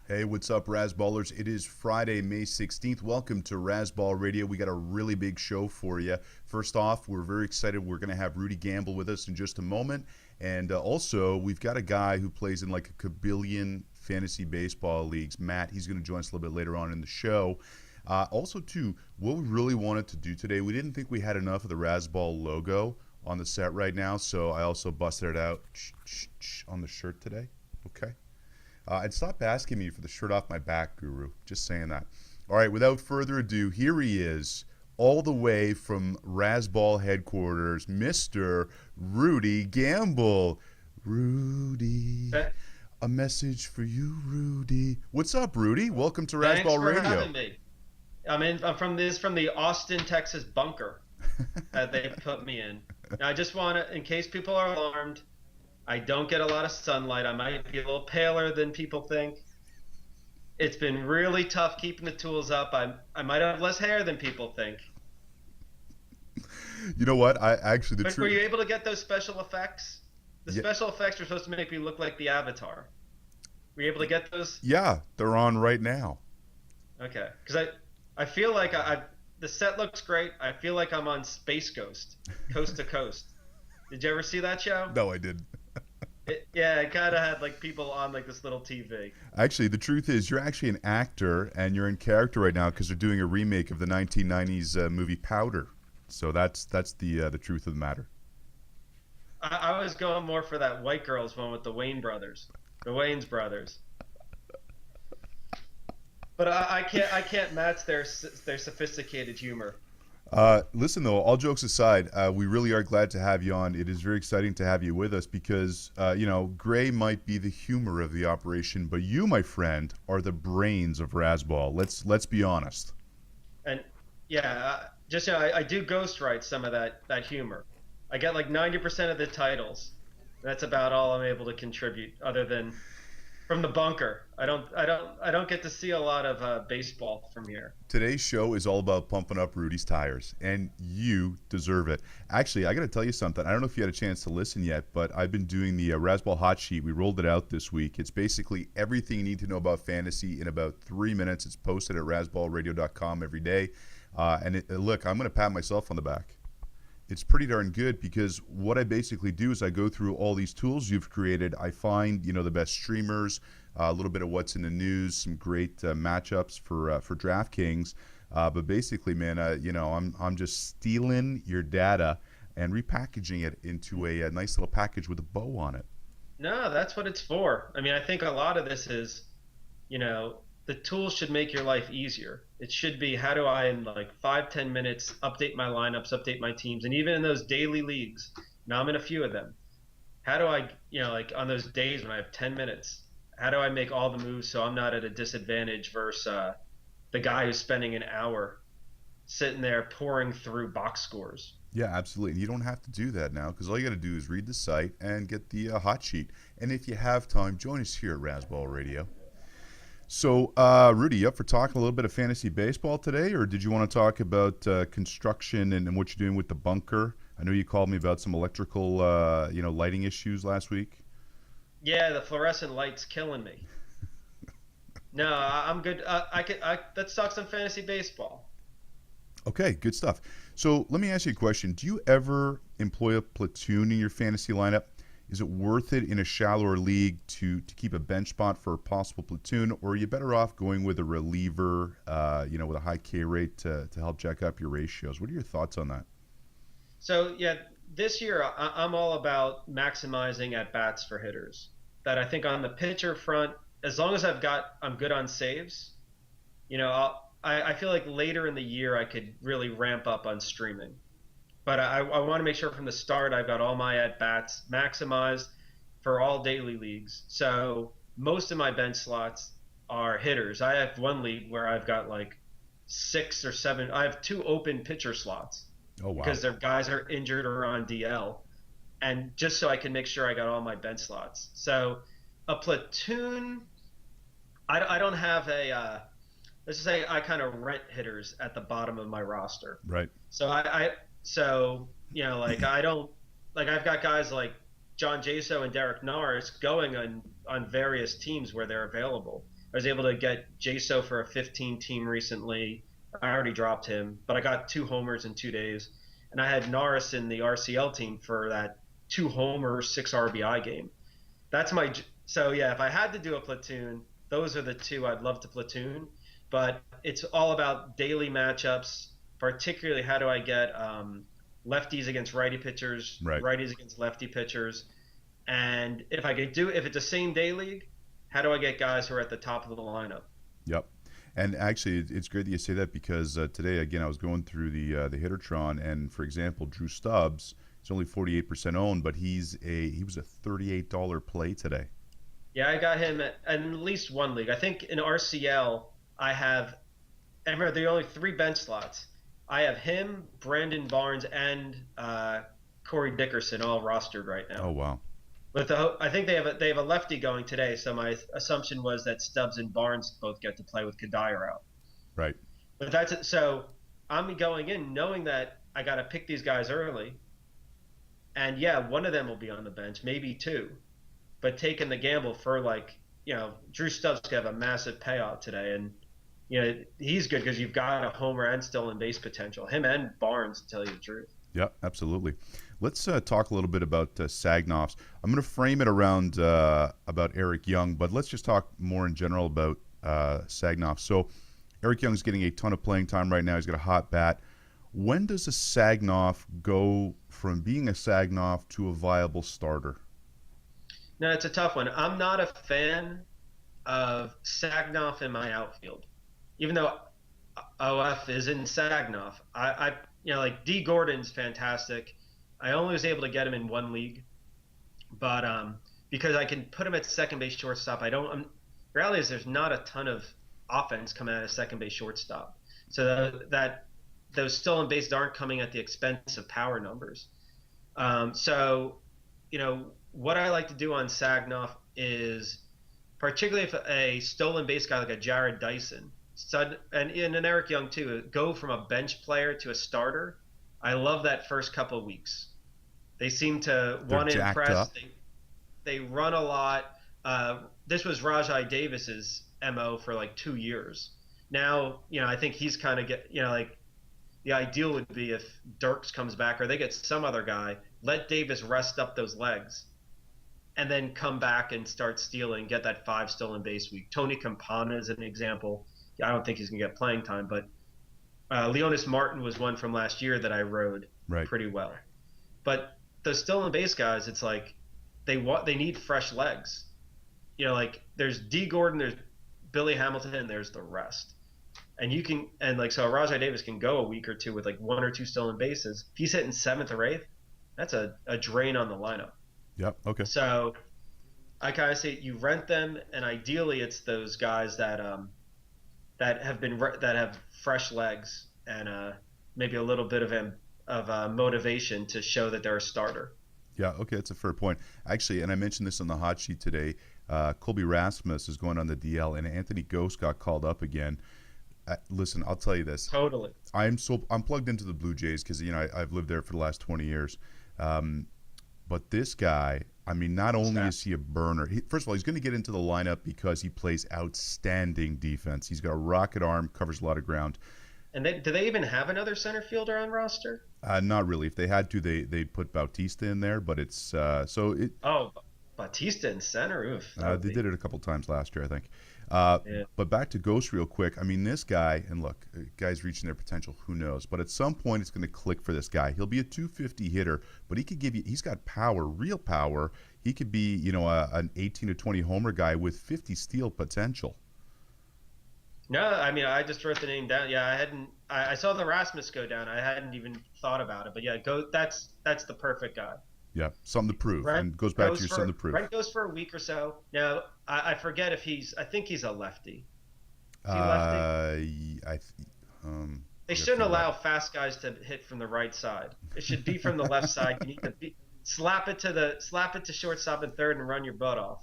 Hey, what's up, Razzballers? It is Friday, May 16th. Welcome to Razzball Radio. We got a really big show for you. First off, we're very excited. We're going to have Rudy Gamble with us in just a moment. And also, we've got a guy who plays in like a kabillion fantasy baseball leagues. Matt, he's going to join us a little bit later on in the show. Also, too, what we really wanted to do today, we didn't think we had enough of the Razzball logo on the set right now, so I also busted it out on the shirt today. Okay. And stop asking me for the shirt off my back, Guru. Just saying that. All right, without further ado, here he is, all the way from Razzball headquarters, Mr. Rudy Gamble. Rudy, a message for you, Rudy. What's up, Rudy? Welcome to Razzball Radio. Thanks for having me. I'm from the Austin, Texas bunker that they put me in. Now, I just want to, in case people are alarmed, I don't get a lot of sunlight. I might be a little paler than people think. It's been really tough keeping the tools up. I might have less hair than people think. You know what? Were you able to get those special effects? The special effects are supposed to make me look like the Avatar. Were you able to get those? Yeah, they're on right now. Okay, because I feel like the set looks great. I feel like I'm on Space Ghost, coast to coast. Did you ever see that show? No, I didn't. It kind of had like people on like this little TV. Actually, the truth is you're actually an actor and you're in character right now because they're doing a remake of the 1990s movie Powder. So that's the truth of the matter. I was going more for that White Girls one with the Wayans brothers. But I can't match their sophisticated humor. Listen, though, all jokes aside, we really are glad to have you on. It is very exciting to have you with us because, Gray might be the humor of the operation, but you, my friend, are the brains of Razzball. Let's be honest. And yeah, I do ghostwrite some of that humor. I get like 90% of the titles. That's about all I'm able to contribute, other than from the bunker. I don't get to see a lot of baseball from here. Today's show is all about pumping up Rudy's tires, and you deserve it. Actually, I got to tell you something. I don't know if you had a chance to listen yet, but I've been doing the Razzball Hot Sheet. We rolled it out this week. It's basically everything you need to know about fantasy in about 3 minutes. It's posted at razzballradio.com every day. Look, I'm going to pat myself on the back. It's pretty darn good because what I basically do is I go through all these tools you've created. I find, the best streamers, a little bit of what's in the news, some great matchups for DraftKings. But basically, man, I'm just stealing your data and repackaging it into a nice little package with a bow on it. No, that's what it's for. I mean, I think a lot of this is, the tools should make your life easier. It should be, how do I, in like 5-10 minutes, update my lineups, update my teams, and even in those daily leagues, now I'm in a few of them. How do I, like on those days when I have 10 minutes, how do I make all the moves so I'm not at a disadvantage versus the guy who's spending an hour sitting there pouring through box scores? Yeah, absolutely. And you don't have to do that now because all you got to do is read the site and get the hot sheet. And if you have time, join us here at Razzball Radio. So, Rudy, you up for talking a little bit of fantasy baseball today, or did you want to talk about construction and what you're doing with the bunker? I know you called me about some electrical, lighting issues last week. Yeah, the fluorescent light's killing me. No, I'm good. Let's talk some fantasy baseball. Okay, good stuff. So let me ask you a question. Do you ever employ a platoon in your fantasy lineup? Is it worth it in a shallower league to keep a bench spot for a possible platoon, or are you better off going with a reliever, with a high K rate to help jack up your ratios? What are your thoughts on that? So, yeah, this year I'm all about maximizing at bats for hitters. That I think on the pitcher front, as long as I'm good on saves, I feel like later in the year I could really ramp up on streaming. But I want to make sure from the start I've got all my at-bats maximized for all daily leagues. So most of my bench slots are hitters. I have one league where I've got like 6 or 7. I have 2 open pitcher slots. Oh, wow. Because their guys are injured or on DL. And just so I can make sure I got all my bench slots. So a platoon, I don't have a let's just say I kind of rent hitters at the bottom of my roster. Right. So I don't, like, I've got guys like John Jaso and Derek Norris going on various teams where they're available. I was able to get JSO for a 15 team recently. I already dropped him, but I got 2 homers in 2 days. And I had Norris in the RCL team for that 2 homer, 6 RBI game. That's my so yeah. If I had to do a platoon, those are the two I'd love to platoon. But it's all about daily matchups. Particularly, how do I get lefties against righty pitchers, Right. righties against lefty pitchers, and if it's a same day league, how do I get guys who are at the top of the lineup? Yep. And actually, it's great that you say that because today, again, I was going through the Hittertron, and for example, Drew Stubbs is only 48% owned, but he was a $38 play today. Yeah, I got him at least one league. I think in RCL, remember, there are only 3 bench slots. I have him, Brandon Barnes, and Corey Dickerson all rostered right now. Oh, wow. I think they have a lefty going today, so my assumption was that Stubbs and Barnes both get to play with Kadire out. Right. But that's it. So I'm going in knowing that I got to pick these guys early, and yeah, one of them will be on the bench, maybe 2, but taking the gamble for Drew Stubbs could have a massive payout today, and he's good because you've got a homer and stolen base potential. Him and Barnes, to tell you the truth. Yeah, absolutely. Let's talk a little bit about SAGNOFs. I'm going to frame it around about Eric Young, but let's just talk more in general about SAGNOFs. So Eric Young's getting a ton of playing time right now. He's got a hot bat. When does a SAGNOF go from being a SAGNOF to a viable starter? No, it's a tough one. I'm not a fan of SAGNOF in my outfield, even though OF is in SAGNOF. Like D. Gordon's fantastic. I only was able to get him in 1 league, but because I can put him at second base, shortstop. Reality is there's not a ton of offense coming out of second base, shortstop. So that those stolen bases aren't coming at the expense of power numbers. So what I like to do on SAGNOF is, particularly if a stolen base guy like a Jared Dyson, and an Eric Young too, go from a bench player to a starter. I love that first couple of weeks. They seem to want to impress. They run a lot. This was Rajai Davis's MO for like 2 years. Now, I think he's kind of the ideal would be if Dirks comes back or they get some other guy, let Davis rest up those legs, and then come back and start stealing, get that 5 stolen base week. Tony Campana is an example. I don't think he's going to get playing time, but Leonis Martin was one from last year that I rode pretty well. But those stolen base guys, it's like they need fresh legs. There's D. Gordon, there's Billy Hamilton, and there's the rest. And so Rajai Davis can go a week or 2 with 1 or 2 stolen bases. If he's hitting 7th or 8th, that's a drain on the lineup. Yep. Okay. So I kind of say you rent them, and ideally it's those guys that have fresh legs and maybe a little bit of motivation to show that they're a starter. Yeah, okay, that's a fair point. Actually, and I mentioned this on the hot sheet today, Colby Rasmus is going on the DL, and Anthony Ghost got called up again. Listen, I'll tell you this. Totally. I'm plugged into the Blue Jays because I've lived there for the last 20 years. But this guy, not only is he a burner. First of all, he's going to get into the lineup because he plays outstanding defense. He's got a rocket arm, covers a lot of ground. And do they even have another center fielder on roster? Not really. If they had to, they'd put Bautista in there, but it's Oh, Bautista in center? Oof. They did it a couple times last year, I think. But back to Ghost real quick. This guy, and look, guy's reaching their potential, who knows? But at some point, it's going to click for this guy. He'll be a 250 hitter, but he's got power, real power. He could be, an 18 to 20 homer guy with 50 steal potential. No, I just wrote the name down. Yeah, I saw the Rasmus go down. I hadn't even thought about it. But yeah, that's the perfect guy. Yeah, something to prove. And goes back to your something to prove. Brent goes for a week or so. Now, I forget if I think he's a lefty. Is he lefty? They shouldn't allow fast guys to hit from the right side. It should be from the left side. You need to slap it to shortstop and third and run your butt off.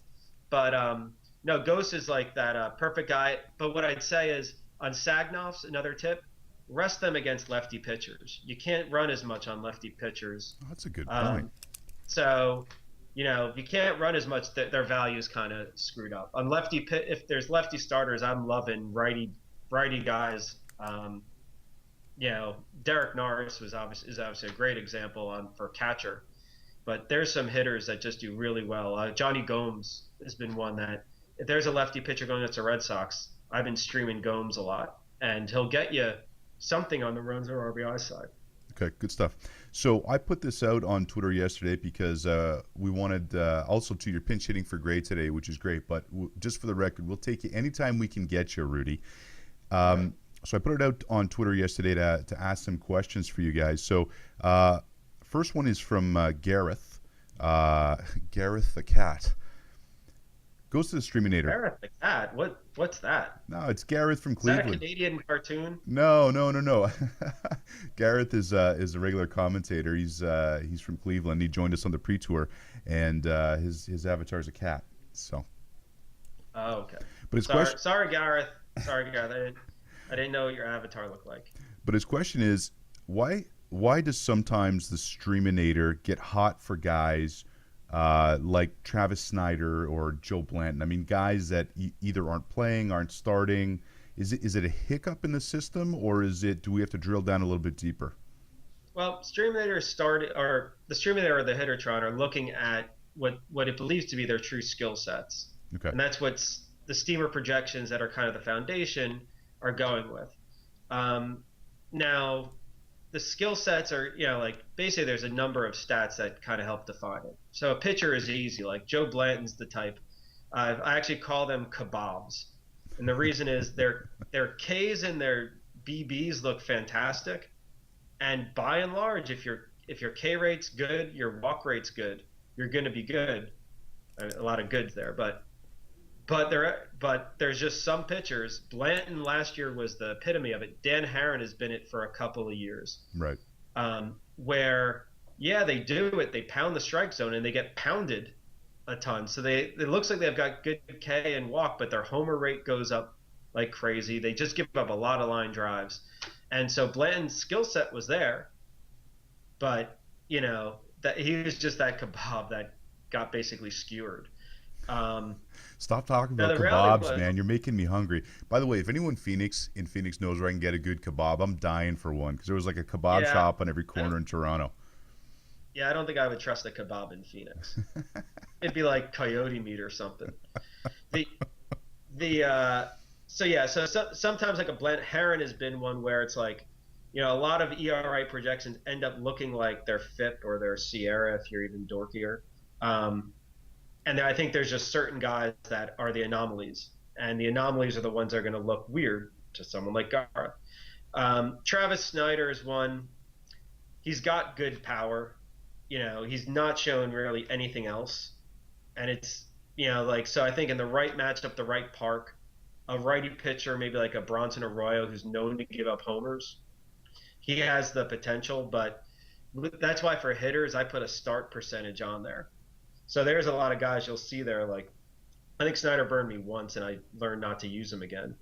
But no, Ghost is like that perfect guy. But what I'd say is on SAGNOFs, another tip, rest them against lefty pitchers. You can't run as much on lefty pitchers. Oh, that's a good point. So if you can't run as much, their value is kind of screwed up. On if there's lefty starters, I'm loving righty guys. Derek Norris is obviously a great example for catcher, but there's some hitters that just do really well. Johnny Gomes has been one that if there's a lefty pitcher going against the Red Sox, I've been streaming Gomes a lot, and he'll get you something on the runs or RBI side. Okay, good stuff. So I put this out on Twitter yesterday because we wanted also to your pinch hitting for grade today, which is great. But just for the record, we'll take you anytime we can get you, Rudy. So I put it out on Twitter yesterday to ask some questions for you guys. So first one is from Gareth. Gareth the cat. Goes to the Streaminator. Gareth the cat? What's that? No, it's Gareth from Cleveland. Is that a Canadian cartoon? No. Gareth is a regular commentator. He's from Cleveland. He joined us on the pre-tour, and his avatar is a cat. So. Oh, okay. But his sorry, Gareth. I didn't know what your avatar looked like. But his question is, why does sometimes the Streaminator get hot for guys like Travis Snyder or Joe Blanton? I mean, guys that either aren't playing, aren't starting. Is it a hiccup in the system, or do we have to drill down a little bit deeper? Well, the Streaminator or the Hittertron are looking at what it believes to be their true skill sets. Okay. And that's what's the steamer projections that are kind of the foundation are going with. Now, the skill sets are, basically there's a number of stats that kind of help define it. So a pitcher is easy, like Joe Blanton's the type. I actually call them kebabs. And the reason is their Ks and their BBs look fantastic. And by and large, if your K rate's good, your walk rate's good, you're going to be good. A lot of goods there, but there's just some pitchers. Blanton last year was the epitome of it. Dan Herron has been it for a couple of years. Right. Where they do it. They pound the strike zone and they get pounded a ton. So it looks like they've got good K and walk, but their homer rate goes up like crazy. They just give up a lot of line drives. And so Blanton's skill set was there, but that he was just that kebab that got basically skewered. Stop talking about kebabs, man. You're making me hungry. By the way, if anyone in Phoenix knows where I can get a good kebab, I'm dying for one, because there was like a kebab shop on every corner in Toronto. Yeah, I don't think I would trust a kebab in Phoenix. It'd be like coyote meat or something. So sometimes like a Blanton Herron has been one where it's like, a lot of ERA projections end up looking like their FIP or their Sierra if you're even dorkier. And I think there's just certain guys that are the anomalies, and the anomalies are the ones that are going to look weird to someone like Garth. Travis Snyder is one. He's got good power. He's not showing really anything else. And it's, so I think in the right matchup, the right park, a righty pitcher, maybe like a Bronson Arroyo, who's known to give up homers, he has the potential. But that's why for hitters, I put a start percentage on there. So there's a lot of guys you'll see there, like, I think Snyder burned me once and I learned not to use him again,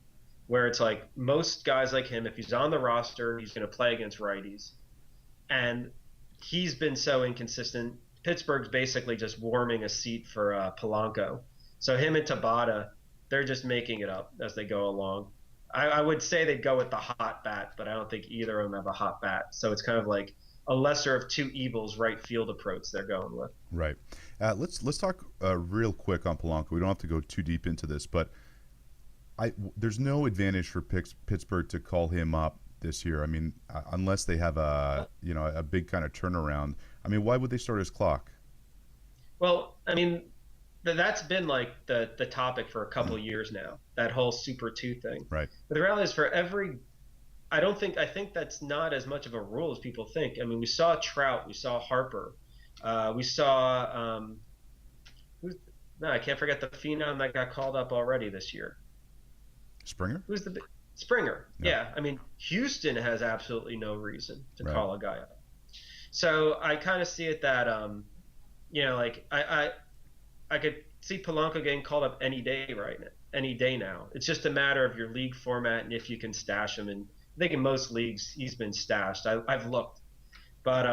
where it's like most guys like him, if he's on the roster, he's going to play against righties. And he's been so inconsistent. Pittsburgh's basically just warming a seat for Polanco. So him and Tabata, they're just making it up as they go along. I would say they'd go with the hot bat, but I don't think either of them have a hot bat. So it's kind of like a lesser of two evils right field approach they're going with. Right. Let's talk real quick on Polanco. We don't have to go too deep into this, but there's no advantage for Pittsburgh to call him up this year. I mean, unless they have a big kind of turnaround. I mean, why would they start his clock? Well, I mean, that's been like the topic for a couple of years now, that whole Super 2 thing. Right. But the reality is I think that's not as much of a rule as people think. I mean, we saw Trout, we saw Harper, we saw I can't forget the phenom that got called up already this year. Springer? Springer? Yeah. I mean, Houston has absolutely no reason to call a guy up. So I kind of see it that like I could see Polanco getting called up any day now. It's just a matter of your league format and if you can stash him. And I think in most leagues he's been stashed. I've looked, but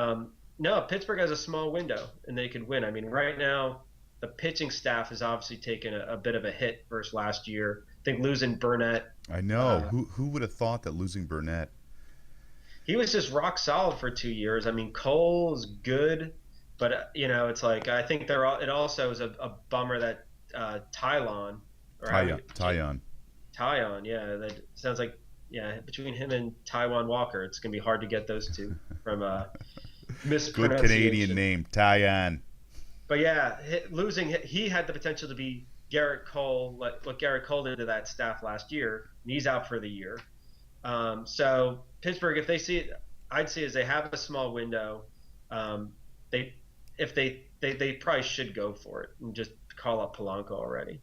No, Pittsburgh has a small window and they could win. I mean, right now the pitching staff has obviously taken a bit of a hit versus last year. I think losing Burnett, I know. uh, Who would have thought that losing Burnett? he was just rock solid for 2 years. I mean, Cole is good, but it's like I think they're all. It also is a bummer that Tylon or how do you Tyon. Tyon, yeah, that sounds like yeah. Between him and Taiwan Walker, it's gonna be hard to get those two from Good Canadian mispronunciation. name, Tyon. But yeah, losing he had the potential to be Garrett Cole, like what Garrett Cole did to that staff last year, and he's out for the year. So Pittsburgh, if they see it, I'd say is they have a small window. Um, they if they probably should go for it and just call up Polanco already.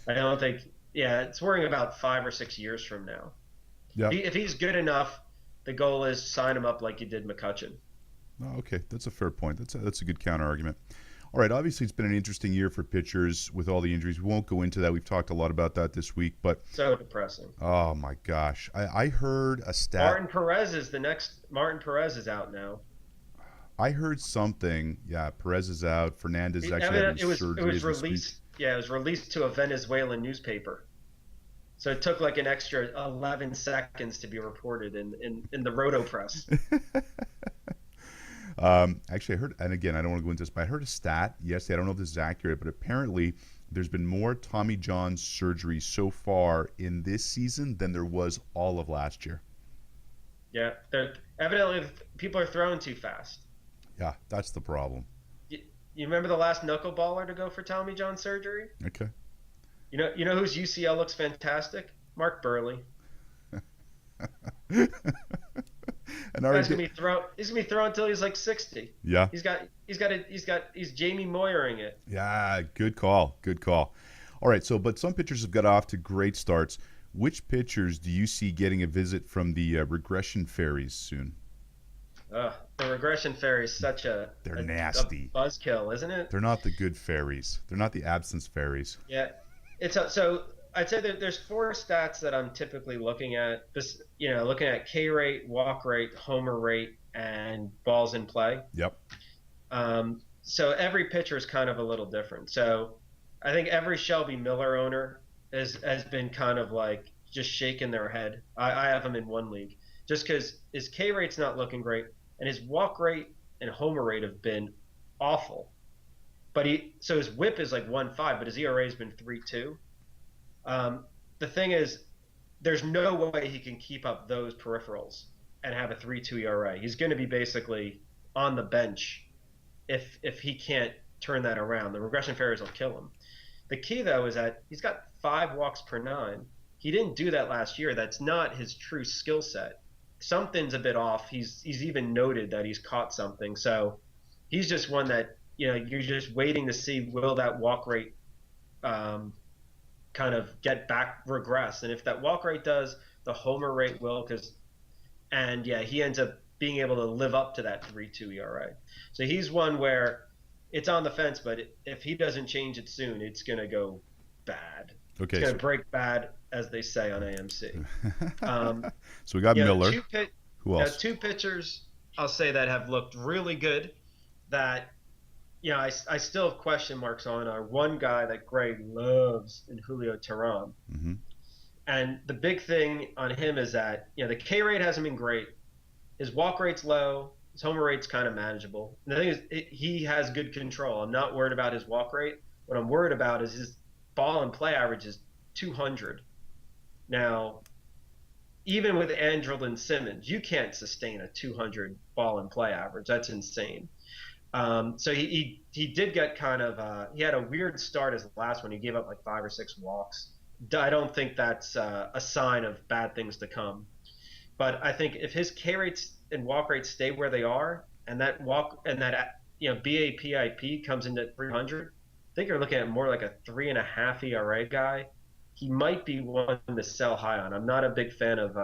I don't think. Yeah, it's worrying about 5 or 6 years from now. Yeah. If he's good enough, the goal is sign him up like you did McCutcheon. Oh, okay, that's a fair point. That's a good counter argument. All right, obviously it's been an interesting year for pitchers with all the injuries. We won't go into that. We've talked a lot about that this week, but So depressing. oh my gosh, I heard a stat. Martin Perez is out now. I heard something. Yeah, Perez is out. Fernandez is I actually mean, having it surgery was as we speak. released. Yeah, it was released to a Venezuelan newspaper. So it took like an extra 11 seconds to be reported in the Roto press. Actually, I heard, and again, I don't want to go into this, but I heard a stat yesterday. I don't know if this is accurate, but apparently there's been more Tommy John surgeries so far in this season than there was all of last year. Yeah, evidently people are throwing too fast. Yeah, that's the problem. You remember the last knuckleballer to go for Tommy John surgery? Okay. You know whose UCL looks fantastic? Mark Burley. And Guy's already, gonna be throw. He's gonna be throwing until he's like 60. yeah, He's Jamie Moyering it. yeah, good call, good call. All right, but some pitchers have got off to great starts. Which pitchers do you see getting a visit from the regression fairies soon? The regression fairy is such They're a nasty. buzzkill, isn't it? They're not the good fairies. They're not the absence fairies. Yeah, so I'd say that there's four stats that I'm typically looking at. This, looking at K rate, walk rate, homer rate, and balls in play. Yep. So every pitcher is kind of a little different. So I think every Shelby Miller owner has been kind of like just shaking their head. I have him in one league just because his K rate's not looking great, and his walk rate and homer rate have been awful. But so his WHIP is like 1.5, but his ERA has been 3.2. The thing is, there's no way he can keep up those peripherals and have a 3.2 ERA. He's going to be basically on the bench if he can't turn that around. The regression fairies will kill him. The key, though, is that he's got 5 walks per 9. He didn't do that last year. That's not his true skill set. Something's a bit off. He's even noted that he's caught something. So he's just one that, you're just waiting to see will that walk rate kind of regress. And if that walk rate does, the homer rate will, he ends up being able to live up to that 3.2 ERA. So he's one where it's on the fence, but if he doesn't change it soon, it's going to go bad. Okay. It's going to break bad, as they say on AMC. So we got Miller. Who else? Two pitchers, I'll say, that have looked really good that, I still have question marks on are one guy that Greg loves in Julio Teheran. Mm-hmm. And the big thing on him is that, the K rate hasn't been great. His walk rate's low. His homer rate's kind of manageable. And the thing is, he has good control. I'm not worried about his walk rate. What I'm worried about is his ball and play average is 200. Now, even with Andrelton Simmons, you can't sustain a 200 ball and play average. That's insane. So he did get kind of he had a weird start as the last one. He gave up like 5 or 6 walks. I don't think that's a sign of bad things to come. But I think if his K rates and walk rates stay where they are, and that BAPIP comes into 300, I think you're looking at more like a 3.5 ERA guy. He might be one to sell high on. I'm not a big fan of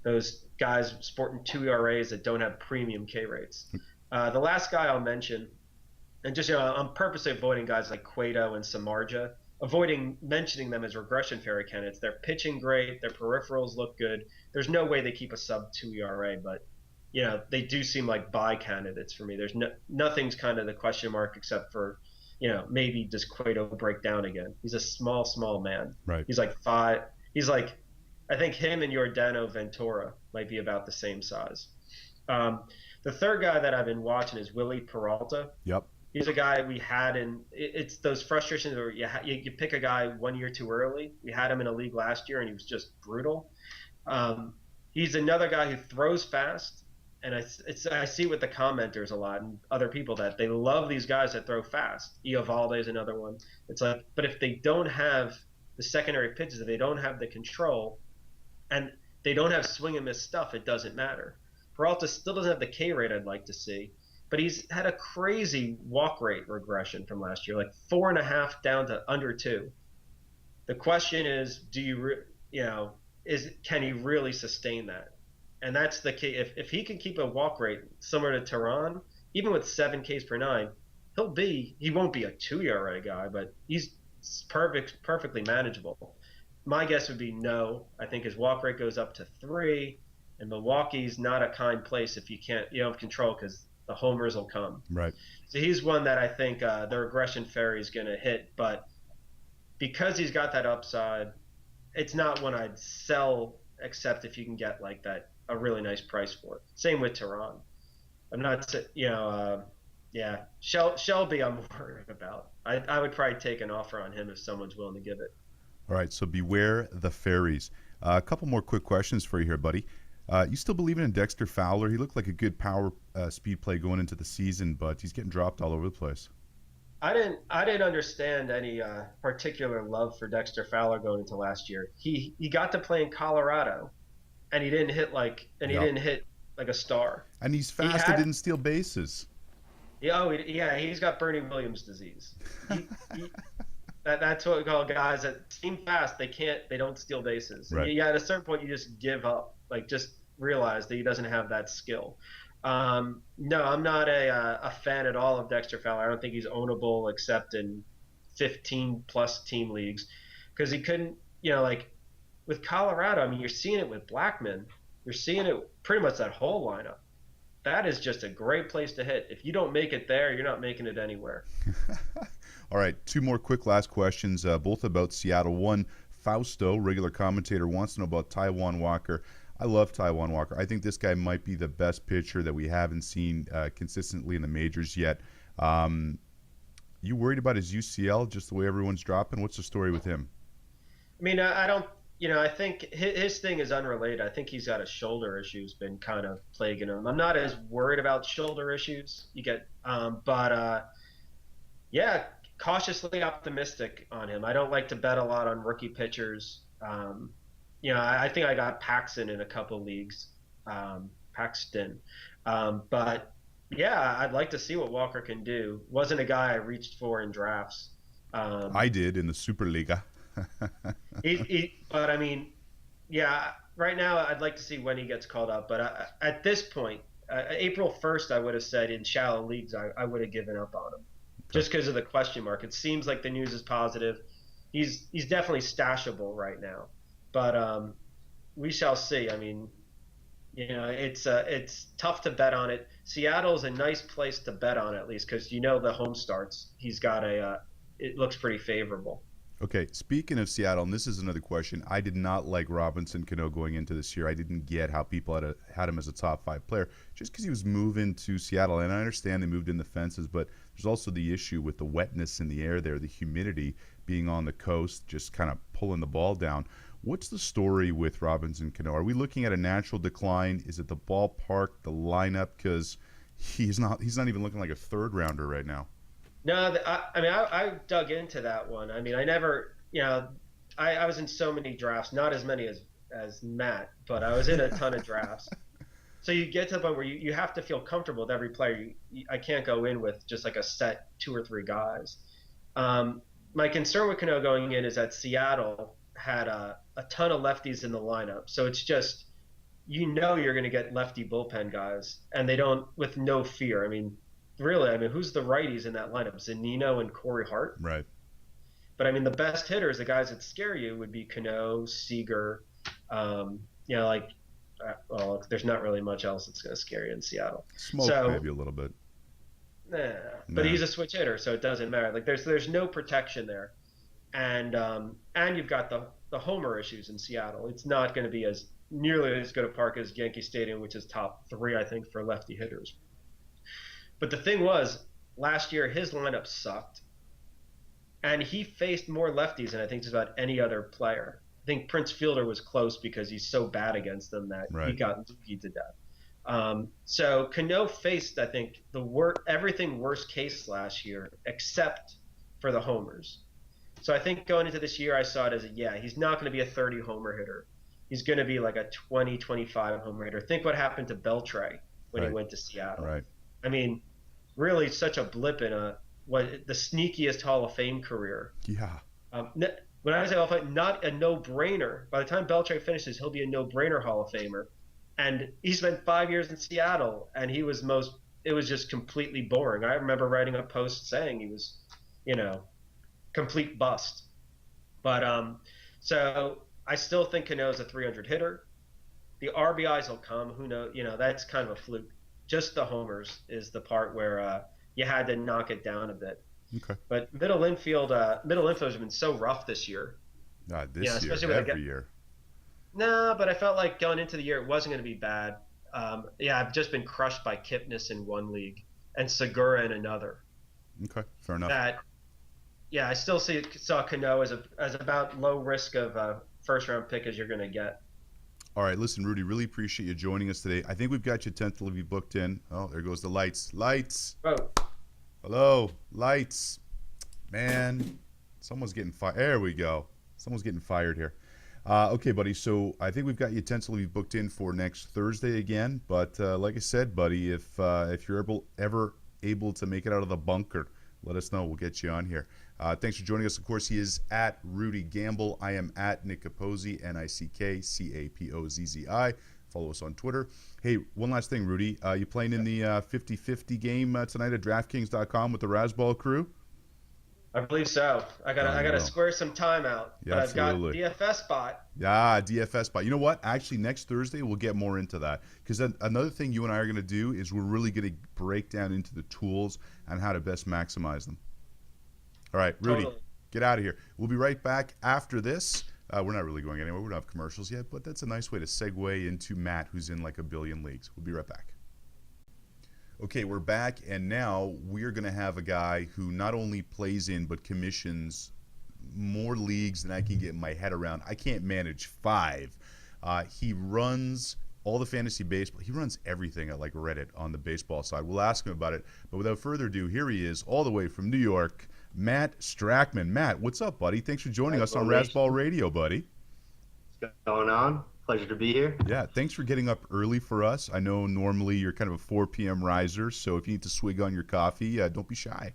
those guys sporting 2 ERAs that don't have premium K rates. The last guy I'll mention, and just I'm purposely avoiding guys like Cueto and Samardzija, avoiding mentioning them as regression fairy candidates. They're pitching great, their peripherals look good. There's no way they keep a sub 2 ERA, but they do seem like buy candidates for me. There's nothing's kind of the question mark except for, maybe does Cueto break down again? He's a small man. Right. He's like five. He's like, I think him and Giordano Ventura might be about the same size. The third guy that I've been watching is Willie Peralta. Yep. He's a guy we had it's those frustrations where you pick a guy 1 year too early. We had him in a league last year and he was just brutal. He's another guy who throws fast, and I see with the commenters a lot and other people that they love these guys that throw fast. Eovaldi is another one. It's like, but if they don't have the secondary pitches, if they don't have the control, and they don't have swing and miss stuff, it doesn't matter. Peralta still doesn't have the K rate I'd like to see, but he's had a crazy walk rate regression from last year, like 4.5 down to under 2. The question is, can he really sustain that? And that's the key. If he can keep a walk rate similar to Tehran, even with 7 Ks per 9, he won't be a 2 ERA guy, but he's perfectly manageable. My guess would be no. I think his walk rate goes up to 3, and Milwaukee's not a kind place if you don't have control, because the homers will come. Right. So he's one that I think the regression fairy is going to hit, but because he's got that upside, it's not one I'd sell, except if you can get like that a really nice price for it. Same with Tehran. I'm not, Shelby I'm worried about. I would probably take an offer on him if someone's willing to give it. All right, so beware the fairies. A couple more quick questions for you here, buddy. You still believing in Dexter Fowler? He looked like a good power speed play going into the season, but he's getting dropped all over the place. I didn't understand any particular love for Dexter Fowler going into last year. He got to play in Colorado, and he didn't hit like a star. And he's fast and didn't steal bases. He's got Bernie Williams disease. That's what we call guys that seem fast. They don't steal bases. Right. At a certain point, you just give up. Like, just realize that he doesn't have that skill. No, I'm not a fan at all of Dexter Fowler. I don't think he's ownable except in 15-plus team leagues, because he couldn't, with Colorado, I mean, you're seeing it with Blackman. You're seeing it pretty much that whole lineup. That is just a great place to hit. If you don't make it there, you're not making it anywhere. All right, 2 more quick last questions, both about Seattle. One, Fausto, regular commentator, wants to know about Taijuan Walker. I love Taijuan Walker. I think this guy might be the best pitcher that we haven't seen consistently in the majors yet. You worried about his UCL, just the way everyone's dropping? What's the story with him? I mean, I don't, I think his thing is unrelated. I think he's got a shoulder issue's been kind of plaguing him. I'm not as worried about shoulder issues. Cautiously optimistic on him. I don't like to bet a lot on rookie pitchers. I think I got Paxton in a couple leagues, Paxton. But yeah, I'd like to see what Walker can do. Wasn't a guy I reached for in drafts. I did in the Superliga. But I mean, yeah, right now I'd like to see when he gets called up. But at this point, April 1st, I would have said in shallow leagues, I would have given up on him. Just because of the question mark. It seems like the news is positive. He's definitely stashable right now, but we shall see. I mean, it's tough to bet on it. Seattle's a nice place to bet on, at least, because the home starts. He's got it looks pretty favorable. Okay, speaking of Seattle, and this is another question. I did not like Robinson Cano going into this year. I didn't get how people had him as a top 5 player just because he was moving to Seattle. And I understand they moved in the fences, but there's also the issue with the wetness in the air there, the humidity being on the coast, just kind of pulling the ball down. What's the story with Robinson Cano? Are we looking at a natural decline? Is it the ballpark, the lineup? Because he's not even looking like a third rounder right now. No, I dug into that one. I mean, I never, I was in so many drafts, not as many as Matt, but I was in a ton of drafts. So you get to the point where you have to feel comfortable with every player. I can't go in with just like a set 2 or 3 guys. My concern with Cano going in is that Seattle had a ton of lefties in the lineup. So it's just, you're going to get lefty bullpen guys, and they don't, with no fear. I mean, really, who's the righties in that lineup? Zunino and Corey Hart? Right. But, I mean, the best hitters, the guys that scare you, would be Cano, Seager, well, there's not really much else that's going to scare you in Seattle. Smoke So, maybe a little bit. nah, but Nah. he's a switch hitter, so it doesn't matter. Like there's no protection there, and you've got the homer issues in Seattle. It's not going to be as nearly as good a park as Yankee Stadium, which is top three, I think, for lefty hitters. But the thing was, last year his lineup sucked, and he faced more lefties than I think just about any other player. I think Prince Fielder was close because he's so bad against them that he Right. got loogied to death. So Cano faced, I think, everything worst case last year except for the homers. So I think going into this year, I saw it as he's not going to be a 30 homer hitter. He's going to be like a 20, 25 homer hitter. Think what happened to Beltray when he Right. went to Seattle. Right. I mean, really such a blip in the sneakiest Hall of Fame career. Yeah. When I say Hall of Fame, not a no-brainer. By the time Beltray finishes, he'll be a no-brainer Hall of Famer. And he spent 5 years in Seattle, and it was just completely boring. I remember writing a post saying he was, complete bust. But so I still think Cano's a 300 hitter. The RBIs will come. Who knows? That's kind of a fluke. Just the homers is the part where you had to knock it down a bit. Okay. But middle infielders have been so rough this year. This year, especially with every year. No, but I felt like going into the year it wasn't going to be bad. I've just been crushed by Kipnis in one league and Segura in another. Okay, fair enough. I still saw Cano as about low risk of first round pick as you're going to get. All right, listen, Rudy, really appreciate you joining us today. I think we've got you tentatively booked in. Oh, there goes the lights. Lights. Oh. Hello, lights. Man, someone's getting fired. There we go. Someone's getting fired here. Okay, buddy, so I think we've got you tentatively booked in for next Thursday again. But like I said, buddy, if you're ever able to make it out of the bunker, let us know. We'll get you on here. Thanks for joining us. Of course, he is at Rudy Gamble. I am at Nick Capozzi, NickCapozzi. Follow us on Twitter. Hey, one last thing, Rudy. You playing in the 50-50 game tonight at DraftKings.com with the Razzball crew? I believe so. I gotta square some time out. Yeah, but absolutely. I've got DFS spot. Yeah, DFS spot. You know what? Actually, next Thursday we'll get more into that, because another thing you and I are going to do is we're really going to break down into the tools and how to best maximize them. All right, Rudy, Totally. Get out of here. We'll be right back after this. We're not really going anywhere. We don't have commercials yet, but that's a nice way to segue into Matt, who's in like a billion leagues. We'll be right back. Okay, we're back, and now we're going to have a guy who not only plays in but commissions more leagues than I can get my head around. I can't manage 5. He runs all the fantasy baseball. He runs everything at like Reddit on the baseball side. We'll ask him about it. But without further ado, here he is, all the way from New York, Matt Strachman. Matt, what's up, buddy? Thanks for joining us on Razzball Radio, buddy. What's going on? Pleasure to be here. Yeah, thanks for getting up early for us. I know normally you're kind of a 4 p.m. riser, so if you need to swig on your coffee, don't be shy.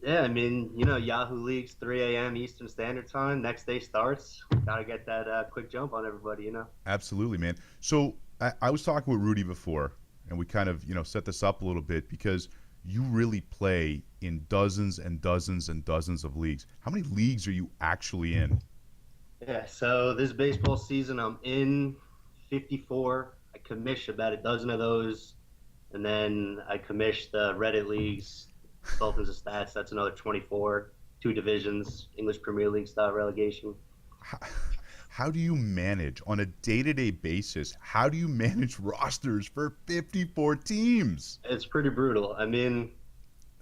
Yeah, I mean, Yahoo League's 3 a.m. Eastern Standard Time. Next day starts. Got to get that quick jump on everybody, Absolutely, man. So I was talking with Rudy before, and we kind of, set this up a little bit, because you really play in dozens and dozens and dozens of leagues. How many leagues are you actually in? Yeah, so this baseball season I'm in 54. I commish about a dozen of those, and then I commish the Reddit leagues, Sultans of Stats. That's another 24. 2 divisions, English Premier League style relegation. How do you manage on a day-to-day basis? How do you manage rosters for 54 teams? It's pretty brutal. I mean,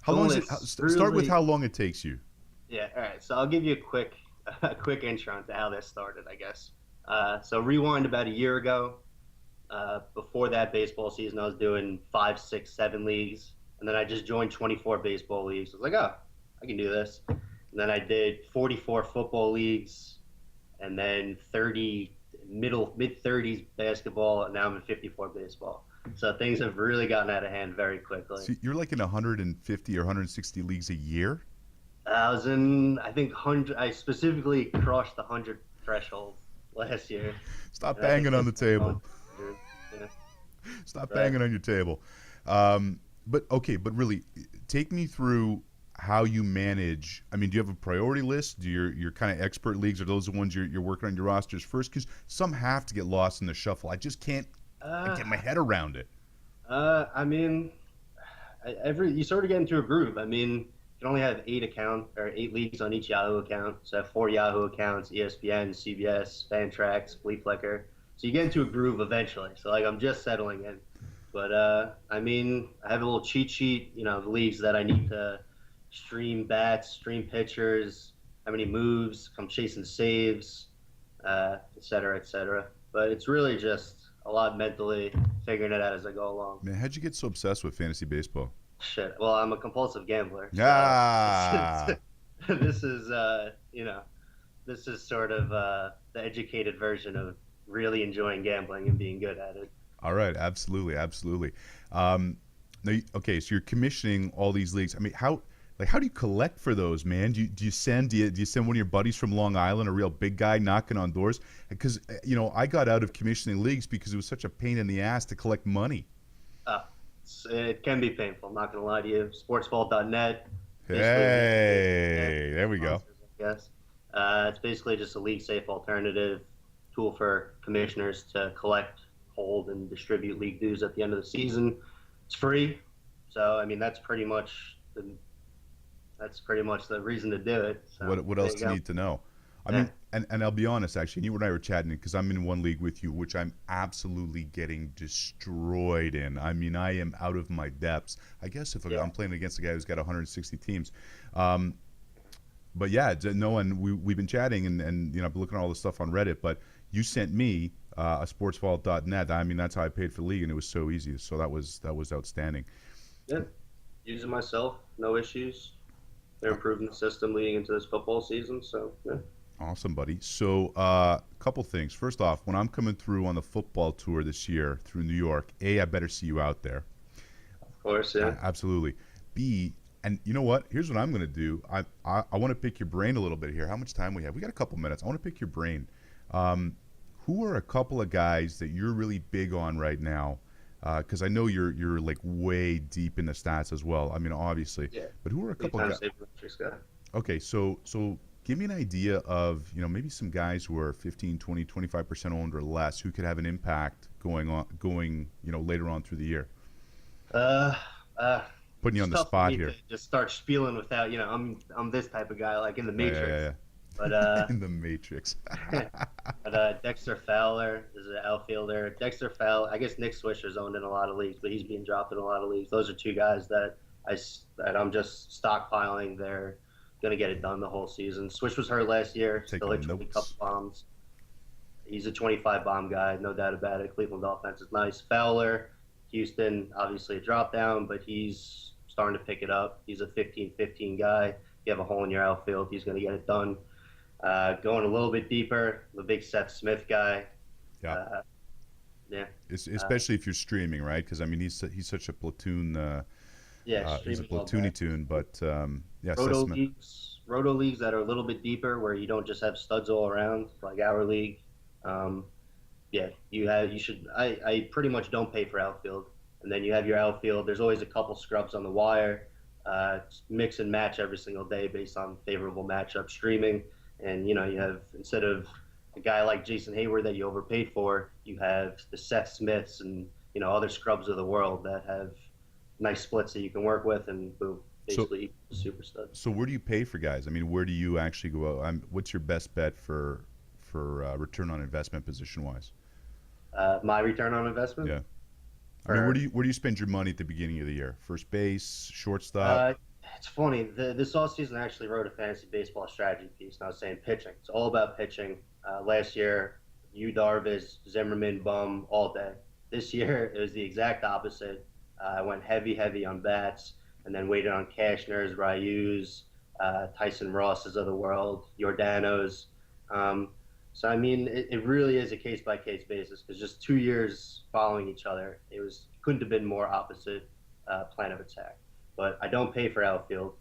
how long is it? Start with how long it takes you. Yeah, all right. So I'll give you a quick intro into how this started, I guess. So rewind about a year ago. Before that baseball season, I was doing 5, 6, 7 leagues, and then I just joined 24 baseball leagues. I was like, oh, I can do this. And then I did 44 football leagues, and then 30 mid-30s basketball, and now I'm in 54 baseball. So things have really gotten out of hand very quickly. So you're like in 150 or 160 leagues a year? I was in, I think, 100. I specifically crossed the 100 threshold last year. Stop banging on the table. Yeah. Stop banging on your table. But really, take me through how you manage. I mean, do you have a priority list? Do your kind of expert leagues, are those the ones you're working on your rosters first? Because some have to get lost in the shuffle. I just can't Uh, get my head around it. I mean, you sort of get into a groove. I mean, you can only have 8 leagues on each Yahoo account. So I have 4 Yahoo accounts: ESPN, CBS, Fantrax, Flea Flicker. So you get into a groove eventually. So like I'm just settling in. But I mean, I have a little cheat sheet. The leagues that I need to stream bats, stream pitchers, how many moves, come chasing saves, et cetera, et cetera. But it's really just a lot mentally figuring it out as I go along. Man, how'd you get so obsessed with fantasy baseball? Shit. Well, I'm a compulsive gambler. So Ah, this is this is sort of the educated version of really enjoying gambling and being good at it. all right, absolutely, absolutely. Now, okay, so you're commissioning all these leagues. I mean, how do you collect for those, man? Do you send one of your buddies from Long Island, a real big guy knocking on doors? Because I got out of commissioning leagues because it was such a pain in the ass to collect money. Uh, it can be painful. I'm not gonna lie to you. Sportsvault.net. Hey, there we go. Yes. It's basically just a league safe alternative tool for commissioners to collect, hold, and distribute league dues at the end of the season. It's free, so I mean that's pretty much the reason to do it. So, What else do you need to know? I mean, and I'll be honest, actually, you and I were chatting because I'm in one league with you, which I'm absolutely getting destroyed in. I mean, I am out of my depths. I guess if I'm playing against a guy who's got 160 teams. But yeah, no, and we've been chatting and I've been looking at all this stuff on Reddit, but you sent me a sportsvault.net. I mean, that's how I paid for the league, and it was so easy. So that was outstanding. Yeah, using myself, no issues. They're improving the system leading into this football season. So yeah. Awesome, buddy. So a couple things. First off, when I'm coming through on the football tour this year through New York, I better see you out there. Of course, yeah. Absolutely. B, and you know what? Here's what I'm going to do. I want to pick your brain a little bit here. How much time we have? We got a couple minutes. I want to pick your brain. Who are a couple of guys that you're really big on right now? Because I know you're like way deep in the stats as well. I mean, obviously. Yeah. But who are a couple of guys? Okay, so give me an idea of, maybe some guys who are 15, 20, 25% owned or less who could have an impact going, later on through the year. Putting you on the spot here. Just start spieling without, I'm this type of guy, like in the Matrix. Yeah. But in the Matrix. but Dexter Fowler is an outfielder. Dexter Fowler, I guess Nick Swisher's owned in a lot of leagues, but he's being dropped in a lot of leagues. Those are two guys that I'm just stockpiling. They're going to get it done the whole season. Swish was hurt last year, still hit 20 couple bombs. He's a 25 bomb guy, no doubt about it. Cleveland offense is nice. Fowler, Houston, obviously a drop down, but he's starting to pick it up. He's a 15-15 guy. You have a hole in your outfield, he's going to get it done. Going a little bit deeper, the big Seth Smith guy. Yeah. Yeah. Especially if you're streaming, right? Because I mean, he's such a platoon. He's a platoony tune, but yeah. Roto leagues that are a little bit deeper, where you don't just have studs all around, like our league. I pretty much don't pay for outfield, and then you have your outfield. There's always a couple scrubs on the wire. Mix and match every single day based on favorable matchup streaming. And, you have, instead of a guy like Jason Hayward that you overpaid for, you have the Seth Smiths and, other scrubs of the world that have nice splits that you can work with, and boom, basically super stud. So where do you pay for guys? I mean, where do you actually go out? What's your best bet for return on investment position-wise? My return on investment? Yeah. I mean, where do you spend your money at the beginning of the year? First base, shortstop? It's funny. This offseason, I actually wrote a fantasy baseball strategy piece, and I was saying pitching. It's all about pitching. Last year, Yu Darvish, Zimmerman, Bum, all day. This year, it was the exact opposite. I went heavy on bats, and then waited on Cashners, Ryus, Tyson Rosses of the world, Yordanos. So, I mean, it really is a case-by-case basis, because just 2 years following each other, couldn't have been more opposite plan of attack. But I don't pay for outfield.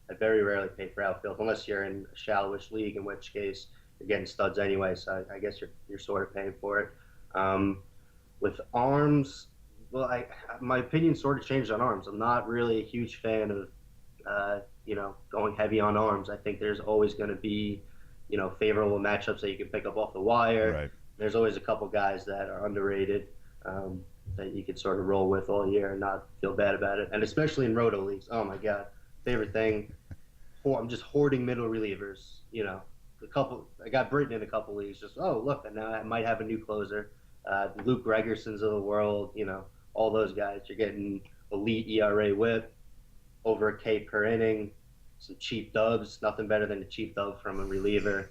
I very rarely pay for outfield, unless you're in a shallowish league, in which case you're getting studs anyway, so I guess you're sort of paying for it. With arms, well, my opinion sort of changed on arms. I'm not really a huge fan of going heavy on arms. I think there's always going to be, favorable matchups that you can pick up off the wire. Right. There's always a couple guys that are underrated that you could sort of roll with all year and not feel bad about it. And especially in roto leagues. Oh my God, favorite thing. I'm just hoarding middle relievers. I got Britton in a couple leagues. Just look, and now I might have a new closer. Luke Gregersons of the world. All those guys. You're getting elite ERA whip, over a K per inning, some cheap dubs. Nothing better than a cheap dub from a reliever.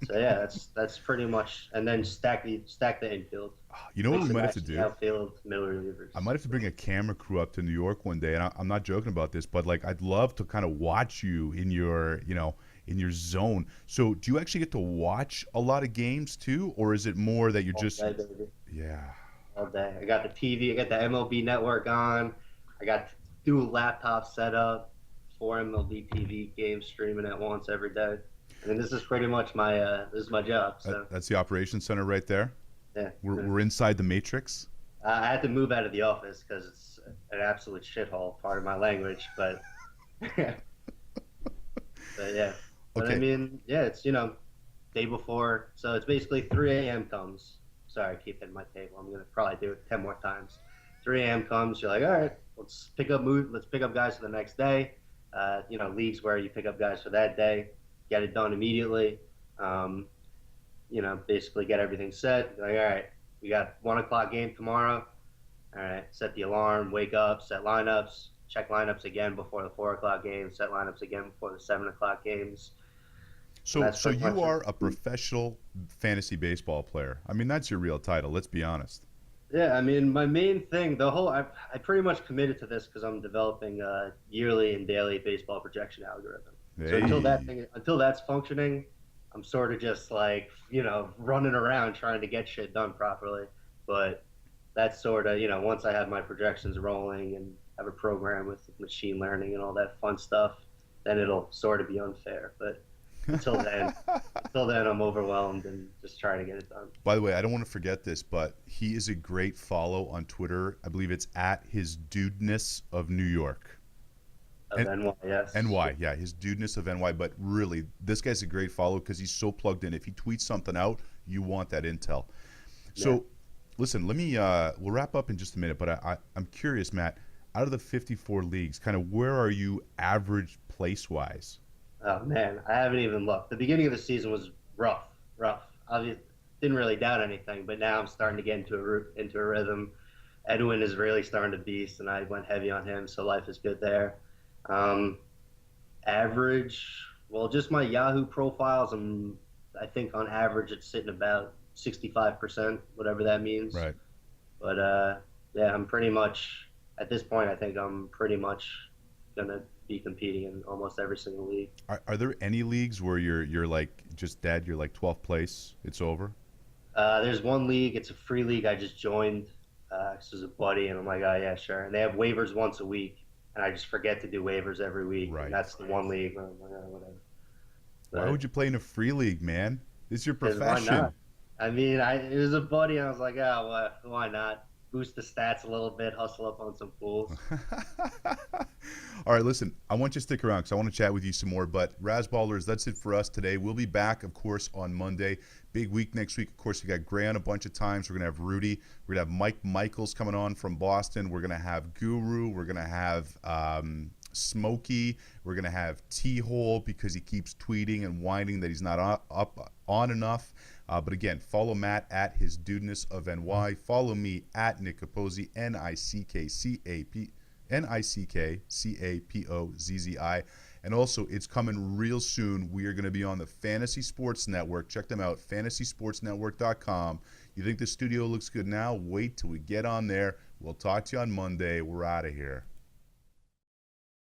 So yeah, that's pretty much. And then stack the infield. You know what we might have to do? Outfield, middle relievers. I might have to bring a camera crew up to New York one day, and I'm not joking about this, but like I'd love to kind of watch you in your zone. So do you actually get to watch a lot of games too, or is it more that you're All just day, baby. Yeah. All day. I got the TV. I got the MLB network on. I got dual laptop set up, 4 MLB TV games streaming at once every day. I mean, this is pretty much my job. So That's the operations center right there. yeah, We're inside the matrix. I had to move out of the office because it's an absolute shithole. Part of my language, but but yeah. But Okay. I mean, yeah, it's day before, so it's basically 3 a.m. comes. Sorry, I keep hitting my table. I'm gonna probably do it 10 more times. 3 a.m. comes. You're like, all right, let's pick up guys for the next day. Leagues where you pick up guys for that day, get it done immediately. Basically get everything set. Like, all right, we got 1 o'clock game tomorrow. All right, set the alarm, wake up, set lineups, check lineups again before the 4 o'clock game, set lineups again before the 7 o'clock games. So you are a professional fantasy baseball player. I mean, that's your real title. Let's be honest. Yeah, I mean, my main thing, I pretty much committed to this because I'm developing a yearly and daily baseball projection algorithm. So until that's functioning, I'm sort of just like, running around trying to get shit done properly. But that's sort of, once I have my projections rolling and have a program with machine learning and all that fun stuff, then it'll sort of be unfair. But until then, I'm overwhelmed and just trying to get it done. By the way, I don't want to forget this, but he is a great follow on Twitter. I believe it's at his dudeness of New York. NY, yes. NY, yeah, his dudeness of NY. But really, this guy's a great follow because he's so plugged in. If he tweets something out, you want that intel. So, listen, we'll wrap up in just a minute, but I'm curious, Matt, out of the 54 leagues, kind of where are you average place-wise? Oh man, I haven't even looked. The beginning of the season was rough. I didn't really doubt anything, but now I'm starting to get into a rhythm. Edwin is really starting to beast, and I went heavy on him, so life is good there. Average, well, just my Yahoo profiles, I think on average it's sitting about 65%, whatever that means. Right. But yeah, I'm pretty much at this point. I think I'm pretty much gonna be competing in almost every single league. Are there any leagues where you're like just dead? You're like 12th place. It's over. There's one league. It's a free league I just joined. This is a buddy, and I'm like, oh yeah, sure. And they have waivers once a week, and I just forget to do waivers every week. Right. And that's the one league. I'm like, oh, whatever. Why would you play in a free league, man? It's your profession. Why not? I mean, it was a buddy, and I was like, oh, well, why not? Boost the stats a little bit, hustle up on some pools. All right, listen, I want you to stick around because I want to chat with you some more. But Razzballers, that's it for us today. We'll be back, of course, on Monday. Big week next week. Of course, we got Gray on a bunch of times. We're going to have Rudy. We're going to have Mike Michaels coming on from Boston. We're going to have Guru. We're going to have Smokey. We're going to have T-Hole because he keeps tweeting and whining that he's not up on enough. But again, follow Matt at his dudeness of NY. Follow me at Nick Capozzi, NickCapozzi. And also, it's coming real soon. We are going to be on the Fantasy Sports Network. Check them out, fantasysportsnetwork.com. You think the studio looks good now? Wait till we get on there. We'll talk to you on Monday. We're out of here.